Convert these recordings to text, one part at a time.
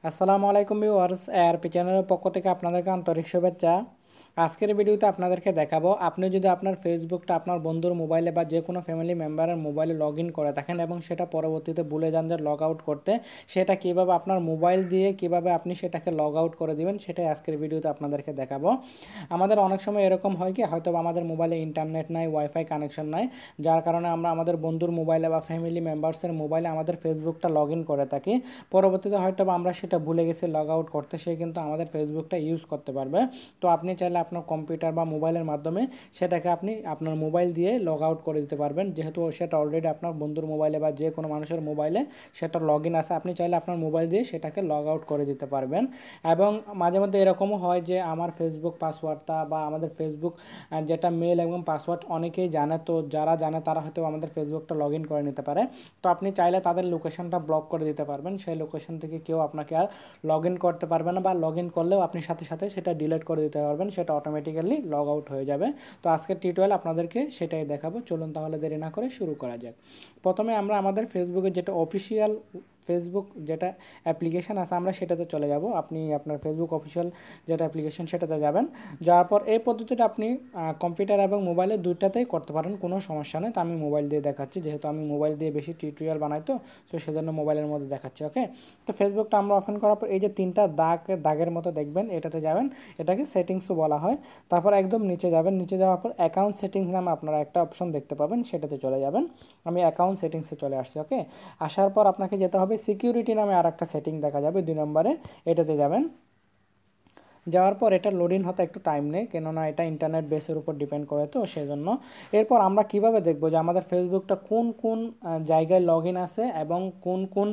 আসসালামু আলাইকুম viewers, ARP চ্যানেলের পক্ষ থেকে আপনাদেরকে আন্তরিক শুভেচ্ছা। আজকের ভিডিওতে আপনাদেরকে দেখাবো, আপনি যদি আপনার ফেসবুকটা আপনার বন্ধুর মোবাইলে বা যে কোনো ফ্যামিলি মেম্বারের মোবাইলে লগ ইন করে থাকেন এবং সেটা পরবর্তীতে ভুলে যান যে লগ আউট করতে, সেটা কীভাবে আপনার মোবাইল দিয়ে কীভাবে আপনি সেটাকে লগ আউট করে দিবেন সেটাই আজকের ভিডিওতে আপনাদেরকে দেখাবো। আমাদের অনেক সময় এরকম হয় কি, হয়তো আমাদের মোবাইলে ইন্টারনেট নাই, ওয়াইফাই কানেকশন নাই, যার কারণে আমরা আমাদের বন্ধুর মোবাইলে বা ফ্যামিলি মেম্বার্সের মোবাইলে আমাদের ফেসবুকটা লগ ইন করে থাকি। পরবর্তীতে হয়তো আমরা সেটা ভুলে গেছি লগ আউট করতে, সে কিন্তু আমাদের ফেসবুকটা ইউজ করতে পারবে। তো আপনি চাইলে আপনার কম্পিউটার বা মোবাইলের মাধ্যমে সেটাকে আপনি আপনার মোবাইল দিয়ে লগ আউট করে দিতে পারবেন, যেহেতু সেটা অলরেডি আপনার বন্ধুর মোবাইলে বা যে কোনো মানুষের মোবাইলে সেটা লগ ইন আছে। আপনি চাইলে আপনার মোবাইল দিয়ে সেটাকে লগ আউট করে দিতে পারবেন। এবং মাঝে মধ্যে এরকমও হয় যে আমার ফেসবুক পাসওয়ার্ডটা বা আমাদের ফেসবুক যেটা মেল এবং পাসওয়ার্ড অনেকেই জানে, তো যারা জানে তারা হয়তো আমাদের ফেসবুকটা লগ ইন করে নিতে পারে। তো আপনি চাইলে তাদের লোকেশনটা ব্লক করে দিতে পারবেন, সেই লোকেশন থেকে কেউ আপনাকে আর লগ ইন করতে পারবে না, বা লগ ইন করলেও আপনি সাথে সাথে সেটা ডিলিট করে দিতে পারবেন, সেটা অটোমেটিক্যালি লগ আউট হয়ে যাবে। তো আজকের টিউটোরিয়াল আপনাদেরকে সেটাই দেখাবো। চলুন তাহলে দেরি না করে শুরু করা যাক। প্রথমে আমরা আমাদের ফেসবুকের যেটা অফিসিয়াল ফেসবুক যেটা অ্যাপ্লিকেশান আছে আমরা সেটাতে চলে যাব। আপনি আপনার ফেসবুক অফিসিয়াল যেটা অ্যাপ্লিকেশান সেটাতে যাবেন। যাওয়ার পর এই পদ্ধতিটা আপনি কম্পিউটার এবং মোবাইলে দুইটাতেই করতে পারেন, কোনো সমস্যা নেই। তো আমি মোবাইল দিয়ে দেখাচ্ছি, যেহেতু আমি মোবাইল দিয়ে বেশি টিউটোরিয়াল বানাই, তো সেজন্য মোবাইলের মধ্যে দেখাচ্ছি। ওকে, তো ফেসবুকটা আমরা ওপেন করার পর এই যে তিনটা দাগের মতো দেখবেন, এটাতে যাবেন। এটাকে সেটিংসও বলা হয়। তারপর একদম নিচে যাবেন, নিচে যাওয়ার পর অ্যাকাউন্ট সেটিংস নামে আপনারা একটা অপশন দেখতে পাবেন, সেটাতে চলে যাবেন। আমি অ্যাকাউন্ট সেটিংসে চলে আসছি। ওকে, আসার পর আপনাকে যেতে হবে সিকিউরিটি নামে আর একটা সেটিং দেখা যাবে 2 নম্বরে, এটাতে যাবেন। যাওয়ার পর এটা লোডিং হতে একটু টাইম নেই, কেননা এটা ইন্টারনেট বেসের উপর ডিপেন্ড করে, তো সেজন্য। এরপর আমরা কিভাবে দেখব যে আমাদের ফেসবুকটা কোন কোন জায়গায় লগ ইন আছে এবং কোন কোন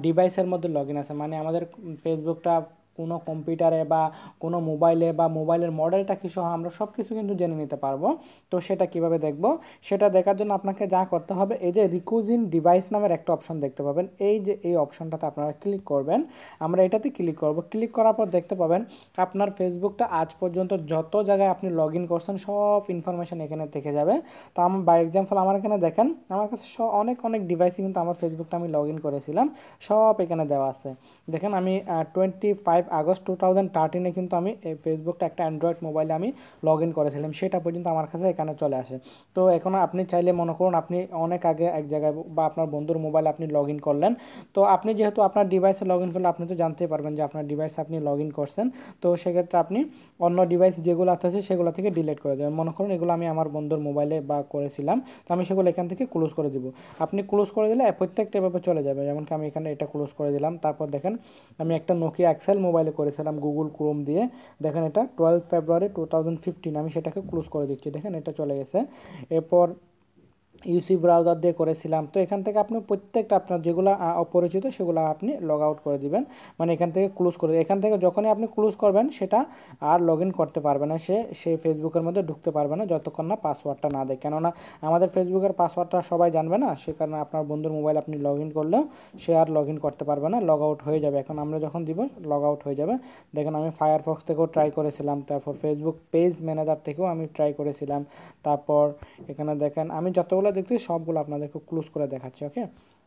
ডিভাইসের মধ্যে লগ ইন আছে, মানে আমাদের ফেসবুকটা কোনো কম্পিউটারে বা কোনো মোবাইলে বা মোবাইলের মডেলটা কী সহ আমরা সব কিছু কিন্তু জেনে নিতে পারবো। তো সেটা কিভাবে দেখব, সেটা দেখার জন্য আপনাকে যা করতে হবে, এই যে রিকুইজিন ডিভাইস নামের একটা অপশন দেখতে পাবেন, এই যে এই অপশনটাতে আপনারা ক্লিক করবেন। আমরা এটাতে ক্লিক করব। ক্লিক করার পর দেখতে পাবেন আপনার ফেসবুকটা আজ পর্যন্ত যত জায়গায় আপনি লগ ইন করছেন সব ইনফরমেশান এখানে থেকে যাবে। তো আমার বাই এক্সাম্পল আমার এখানে দেখেন, আমার কাছে অনেক অনেক ডিভাইসে কিন্তু আমার ফেসবুকটা আমি লগ ইন করেছিলাম, সব এখানে দেওয়া আছে। দেখেন আমি 25 আগস্ট 2013 কিন্তু আমি এই ফেসবুকটা একটা অ্যান্ড্রয়েড মোবাইলে আমি লগ ইন করেছিলাম, সেটা পর্যন্ত আমার কাছে এখানে চলে আসে। তো এখন আপনি চাইলে মনে করুন আপনি অনেক আগে এক জায়গায় বা আপনার বন্ধুর মোবাইলে আপনি লগ ইন করলেন, তো আপনি যেহেতু আপনার ডিভাইসে লগ ইন করলে আপনি তো জানতেই পারবেন যে আপনার ডিভাইসে আপনি লগ ইন করছেন। তো সেক্ষেত্রে আপনি অন্য ডিভাইস যেগুলো আছে সেগুলো থেকে ডিলিট করে দেবেন। মনে করুন এগুলো আমি আমার বন্ধুর মোবাইলে বা করেছিলাম, তো আমি সেগুলো এখান থেকে ক্লোজ করে দিব। আপনি ক্লোজ করে দিলে প্রত্যেকটা এভাবে চলে যাবে, যেমন কি আমি এখানে এটা ক্লোজ করে দিলাম। তারপর দেখেন আমি একটা নোকিয়া এক্সেল মোবাইলে করেছিলাম গুগল ক্রোম দিয়ে, দেখেন এটা 12 ফেব্রুয়ারি 2015, আমি সেটাকে ক্লোজ করে দিচ্ছি। দেখেন এটা চলে গেছে। এরপর ইউসি ব্রাউজার দিয়ে করেছিলাম, তো এখান থেকে আপনি প্রত্যেকটা আপনার যেগুলো অপরিচিত সেগুলো আপনি লগ আউট করে দিবেন, মানে এখান থেকে ক্লোজ করে, এখান থেকে যখনই আপনি ক্লোজ করবেন সেটা আর লগ ইন করতে পারবে না, সেই ফেসবুকের মধ্যে ঢুকতে পারবে না যতক্ষণ না পাসওয়ার্ডটা না দেয়, কেননা আমাদের ফেসবুকের পাসওয়ার্ডটা সবাই জানবে না, সে কারণে আপনার বন্ধুর মোবাইল আপনি লগ ইন করলেও সে আর লগ ইন করতে পারবে না, লগ আউট হয়ে যাবে। এখন আমরা যখন দিব লগ আউট হয়ে যাবে। দেখেন আমি ফায়ারফক্স থেকেও ট্রাই করেছিলাম, তারপর ফেসবুক পেজ ম্যানেজার থেকেও আমি ট্রাই করেছিলাম। তারপর এখানে দেখেন আমি যতগুলো দেখছি সবগুলো আপনাদেরকে ক্লোজ করে দেখাচ্ছি। ওকে,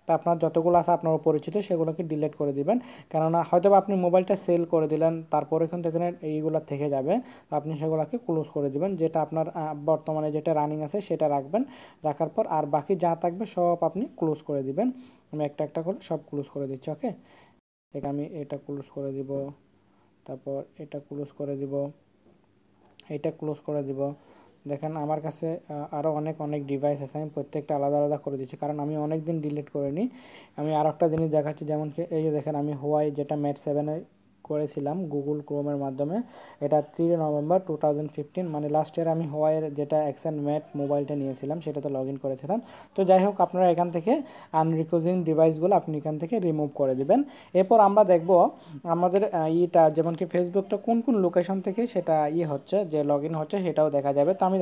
তা আপনার যতগুলো আছে আপনার পরিচিত সেগুলোকে ডিলিট করে দিবেন, কেননা হয়তো আপনি মোবাইলটা সেল করে দিলেন, তারপরে কিন্তু এখানে এইগুলো থেকে যাবে, তো আপনি সেগুলোকে ক্লোজ করে দিবেন। যেটা আপনার বর্তমানে যেটা রানিং আছে সেটা রাখবেন, রাখার পর আর বাকি যা থাকবে সব আপনি ক্লোজ করে দিবেন। আমি একটা একটা করে সব ক্লোজ করে দিচ্ছি। ওকে, এখানে আমি এটা ক্লোজ করে দিব, তারপর এটা ক্লোজ করে দিব, এটা ক্লোজ করে দিব। দেখেন আমার কাছে আরও অনেক অনেক ডিভাইস আছে, আমি প্রত্যেকটা আলাদা আলাদা করে দিচ্ছি, কারণ আমি অনেক দিন ডিলিট করিনি। আমি আর একটা জিনিস দেখাচ্ছি, যেমন কি এই যে দেখেন আমি হোয়াই যেটা ম্যাট 7 করেছিলাম গুগল ক্রোমের মাধ্যমে, এটা 3 নভেম্বর 2015, মানে লাস্ট ইয়ার আমি হোয়াইয়ের যেটা এক্সেন ম্যাট মোবাইলটা নিয়েছিলাম সেটাতে লগ ইন করেছিলাম। তো যাই হোক, আপনারা এখান থেকে আনরিকোজিং ডিভাইসগুলো আপনি এখান থেকে রিমুভ করে দিবেন। এরপর আমরা দেখব আমাদের ইটা যেমন কি ফেসবুকটা কোন কোন লোকেশন থেকে সেটা হচ্ছে যে লগ ইন হচ্ছে সেটাও দেখা যাবে। তো আমি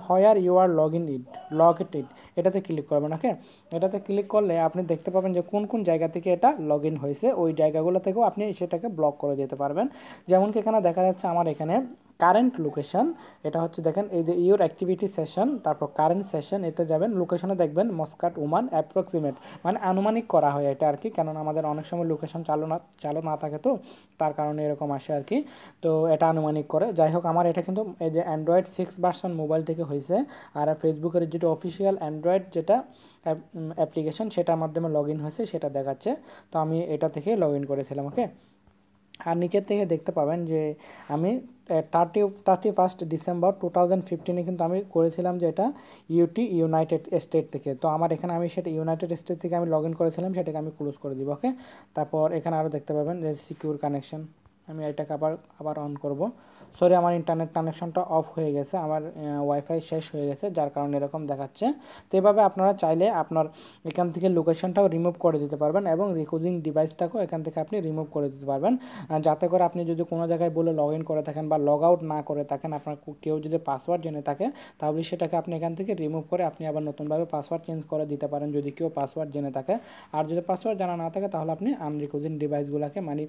হোয়ার ইউ আর লগ ইট এটাতে ক্লিক করবেন। ওকে, এটাতে ক্লিক করলে আপনি দেখতে পাবেন যে কোন কোন জায়গা থেকে এটা লগ ইন হয়েছে, ওই জায়গাগুলো থেকেও আপনি সেটাকে ব্লক করে দিতে পারবেন। যেমন কি এখানে দেখা যাচ্ছে আমার এখানে কারেন্ট লোকেশন, এটা হচ্ছে দেখেন এই যে ইউর অ্যাক্টিভিটি সেশন, তারপর কারেন্ট সেশন, এতে যাবেন লোকেশনে দেখবেন মস্কাট ওমান অ্যাপ্রক্সিমেট, মানে আনুমানিক করা হয় এটা আর কি, কেননা আমাদের অনেক সময় লোকেশন চালু না থাকে, তো তার কারণে এরকম আসে আর কি। তো এটা আনুমানিক করে, যাই হোক আমার এটা কিন্তু এই যে অ্যান্ড্রয়েড 6 ভার্সন মোবাইল থেকে হয়েছে। আর ফেসবুকের যেটা অফিসিয়াল অ্যান্ড্রয়েড যেটা অ্যাপ্লিকেশন সেটার মাধ্যমে লগ ইন হয়েছে সেটা দেখাচ্ছে। তো আমি এটা থেকে লগ ইন করেছিলাম, ওকে। আর নিচের থেকে দেখতে পাবেন যে আমি 31 ডিসেম্বর 2015 কিন্তু আমি করেছিলাম যে এটা ইউনাইটেড স্টেট থেকে। তো আমার এখানে আমি সেটা ইউনাইটেড স্টেট থেকে আমি লগ ইন করেছিলাম, সেটাকে আমি ক্লোজ করে দিব, ওকে। তারপর এখানে আরও দেখতে পাবেন যে সিকিউর কানেকশন, আমি এটাকে আবার অন করব। সরি, আমার ইন্টারনেট কানেকশনটা অফ হয়ে গেছে, আমার ওয়াইফাই শেষ হয়ে গেছে, যার কারণে এরকম দেখাচ্ছে। তো এভাবে আপনারা চাইলে আপনার এখান থেকে লোকেশনটাও রিমুভ করে দিতে পারবেন এবং রিকোজিং ডিভাইসটাকেও এখান থেকে আপনি রিমুভ করে দিতে পারবেন, যাতে করে আপনি যদি কোনো জায়গায় বলে লগ ইন করে থাকেন বা লগ আউট না করে থাকেন, আপনার কেউ যদি পাসওয়ার্ড জেনে থাকে তাহলে সেটাকে আপনি এখান থেকে রিমুভ করে আপনি আবার নতুনভাবে পাসওয়ার্ড চেঞ্জ করে দিতে পারেন যদি কেউ পাসওয়ার্ড জেনে থাকে। আর যদি পাসওয়ার্ড জানা না থাকে তাহলে আপনি আনরিকোজিং ডিভাইসগুলোকে, মানে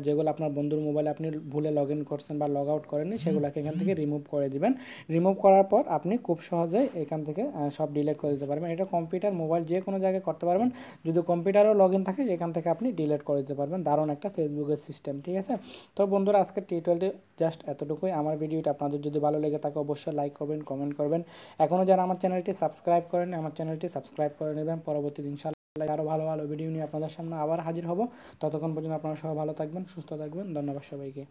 যেগুলো আপনার বন্ধুর মোবাইলে আপনি ভুলে লগ ইন করছেন বা লগ আউট করেননি সেগুলোকে এখান থেকে রিমুভ করে দিবেন। রিমুভ করার পর আপনি খুব সহজেই এখান থেকে সব ডিলিট করে দিতে পারবেন। এটা কম্পিউটার মোবাইল যে কোনো জায়গায় করতে পারবেন, যদি কম্পিউটারও লগ ইন থাকে এখান থেকে আপনি ডিলিট করে দিতে পারবেন। দারুণ একটা ফেসবুকের সিস্টেম, ঠিক আছে। তো বন্ধুরা আজকে টিউটোরিয়ালটি জাস্ট এতটুকুই। আমার ভিডিওটা আপনাদের যদি ভালো লেগে থাকে অবশ্যই লাইক করবেন, কমেন্ট করবেন। এখনও যারা আমার চ্যানেলটি সাবস্ক্রাইব করেন আমার চ্যানেলটি সাবস্ক্রাইব করে নেবেন। পরবর্তী ইনশাআল্লাহ আরও ভালো ভালো ভিডিও নিয়ে আপনাদের সামনে আবার হাজির হব। ততক্ষণ পর্যন্ত আপনারা সবাই ভালো থাকবেন, সুস্থ থাকবেন। ধন্যবাদ সবাইকে।